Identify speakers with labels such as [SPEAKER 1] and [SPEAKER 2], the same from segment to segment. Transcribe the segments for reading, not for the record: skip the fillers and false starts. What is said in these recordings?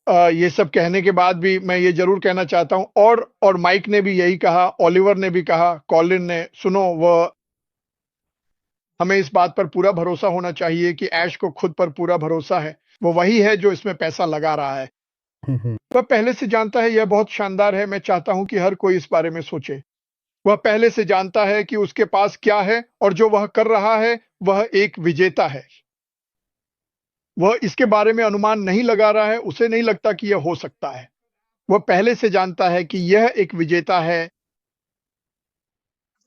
[SPEAKER 1] ये सब कहने के बाद भी मैं ये जरूर कहना चाहता हूं, और माइक ने भी यही कहा, ओलिवर ने भी कहा, कॉलिन ने, सुनो, वह हमें इस बात पर पूरा भरोसा होना चाहिए कि ऐश को खुद पर पूरा भरोसा है। वो वही है जो इसमें पैसा लगा रहा है। वह पहले से जानता है, यह बहुत शानदार है। मैं चाहता हूं कि हर कोई इस बारे में सोचे। वह पहले से जानता है कि उसके पास क्या है, और जो वह कर रहा है वह एक विजेता है। वह इसके बारे में अनुमान नहीं लगा रहा है, उसे नहीं लगता कि यह हो सकता है। वह पहले से जानता है कि यह एक विजेता है।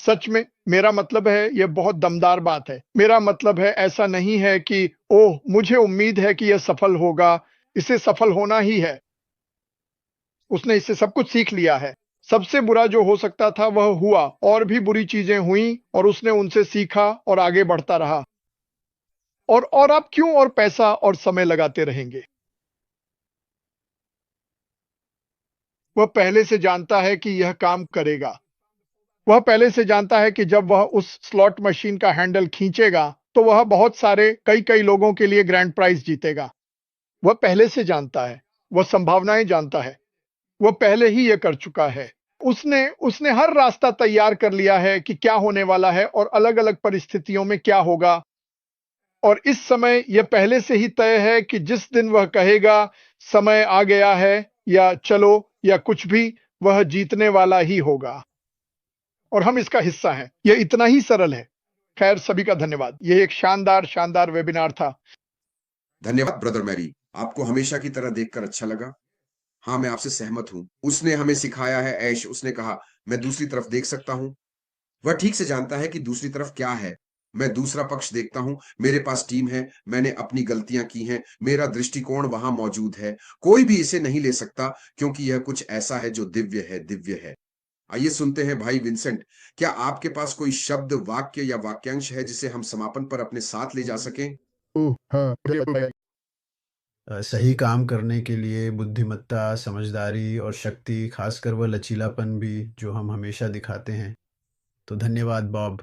[SPEAKER 1] सच में, मेरा मतलब है, यह बहुत दमदार बात है। मेरा मतलब है, ऐसा नहीं है कि ओह, मुझे उम्मीद है कि यह सफल होगा। इसे सफल होना ही है। उसने इससे सब कुछ सीख लिया है। सबसे बुरा जो हो सकता था वह हुआ, और भी बुरी चीजें हुईं, और उसने उनसे सीखा और आगे बढ़ता रहा। और आप क्यों और पैसा और समय लगाते रहेंगे? वह पहले से जानता है कि यह काम करेगा। वह पहले से जानता है कि जब वह उस स्लॉट मशीन का हैंडल खींचेगा तो वह बहुत सारे कई कई लोगों के लिए ग्रैंड प्राइज जीतेगा। वह पहले से जानता है। वह संभावनाएं जानता है। वह पहले ही यह कर चुका है। उसने उसने हर रास्ता तैयार कर लिया है कि क्या होने वाला है और अलग-अलग परिस्थितियों में क्या होगा। और इस समय यह पहले से ही तय है कि जिस दिन वह कहेगा समय आ गया है, या चलो, या कुछ भी, वह जीतने वाला ही होगा। और हम इसका हिस्सा हैं। यह इतना ही सरल है। खैर, सभी का धन्यवाद। यह एक शानदार शानदार वेबिनार था।
[SPEAKER 2] धन्यवाद ब्रदर मैरी, आपको हमेशा की तरह देखकर अच्छा लगा। हाँ, मैं आपसे सहमत हूँ। उसने हमें सिखाया है ऐश, उसने कहा, मैं दूसरी तरफ देख सकता हूँ। वह ठीक से जानता है कि दूसरी तरफ क्या है। मैं दूसरा पक्ष देखता हूँ, मेरे पास टीम है, मैंने अपनी गलतियां की हैं, मेरा दृष्टिकोण वहां मौजूद है। कोई भी इसे नहीं ले सकता, क्योंकि यह कुछ ऐसा है जो दिव्य है, दिव्य है। आइए सुनते हैं भाई विंसेंट, क्या आपके पास कोई शब्द, वाक्य या वाक्यांश है जिसे हम समापन पर अपने साथ ले जा सकें?
[SPEAKER 3] ओह हाँ, मुझे पता है। सही काम करने के लिए बुद्धिमत्ता, समझदारी और शक्ति, खासकर वह लचीलापन भी जो हम हमेशा दिखाते हैं। तो धन्यवाद बॉब।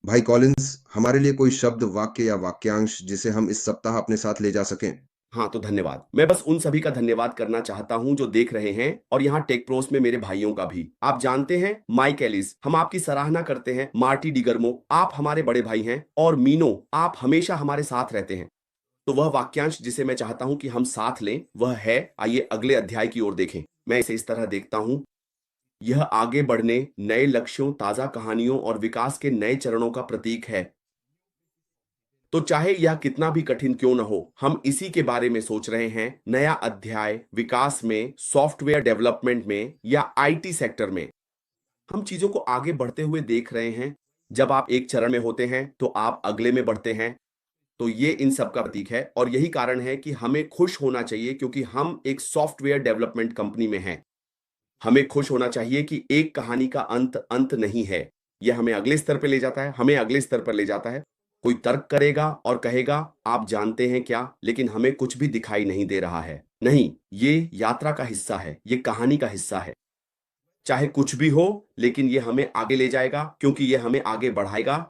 [SPEAKER 2] भाई कॉलिंस, हमारे लिए कोई शब्द, वाक्य या वाक्यांश जिसे हम इस सप्ताह अपने साथ ले जा सकें?
[SPEAKER 4] हाँ, तो धन्यवाद। मैं बस उन सभी का धन्यवाद करना चाहता हूँ जो देख रहे हैं, और यहाँ टेक प्रोस में मेरे भाइयों का भी। आप जानते हैं, माइक एलिस, हम आपकी सराहना करते हैं। मार्टी डिगर्मो, आप हमारे बड़े भाई हैं। और मीनो, आप हमेशा हमारे साथ रहते हैं। तो वह वाक्यांश जिसे मैं चाहता हूं कि हम साथ लें वह है, आइए अगले अध्याय की ओर देखें। मैं इसे इस तरह देखता हूं, यह आगे बढ़ने, नए लक्ष्यों, ताजा कहानियों और विकास के नए चरणों का प्रतीक है। तो चाहे यह कितना भी कठिन क्यों न हो, हम इसी के बारे में सोच रहे हैं। नया अध्याय, विकास में, सॉफ्टवेयर डेवलपमेंट में या आईटी सेक्टर में हम चीजों को आगे बढ़ते हुए देख रहे हैं। जब आप एक चरण में होते हैं तो आप अगले में बढ़ते हैं। तो ये इन सब का प्रतीक है, और यही कारण है कि हमें खुश होना चाहिए, क्योंकि हम एक सॉफ्टवेयर डेवलपमेंट कंपनी में हैं। हमें खुश होना चाहिए कि एक कहानी का अंत अंत नहीं है। यह हमें अगले स्तर पर ले जाता है, हमें अगले स्तर पर ले जाता है। कोई तर्क करेगा और कहेगा, आप जानते हैं क्या, लेकिन हमें कुछ भी दिखाई नहीं दे रहा है। नहीं, ये यात्रा का हिस्सा है, ये कहानी का हिस्सा है। चाहे कुछ भी हो, लेकिन ये हमें आगे ले जाएगा, क्योंकि ये हमें आगे बढ़ाएगा।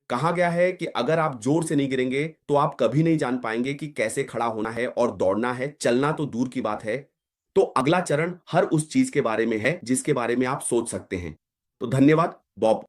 [SPEAKER 4] कहा गया है कि अगर आप जोर से नहीं गिरेंगे तो आप कभी नहीं जान पाएंगे कि कैसे खड़ा होना है और दौड़ना है। चलना तो दूर की बात है। तो अगला चरण हर उस चीज के बारे में है जिसके बारे में आप सोच सकते हैं। तो धन्यवाद बॉब।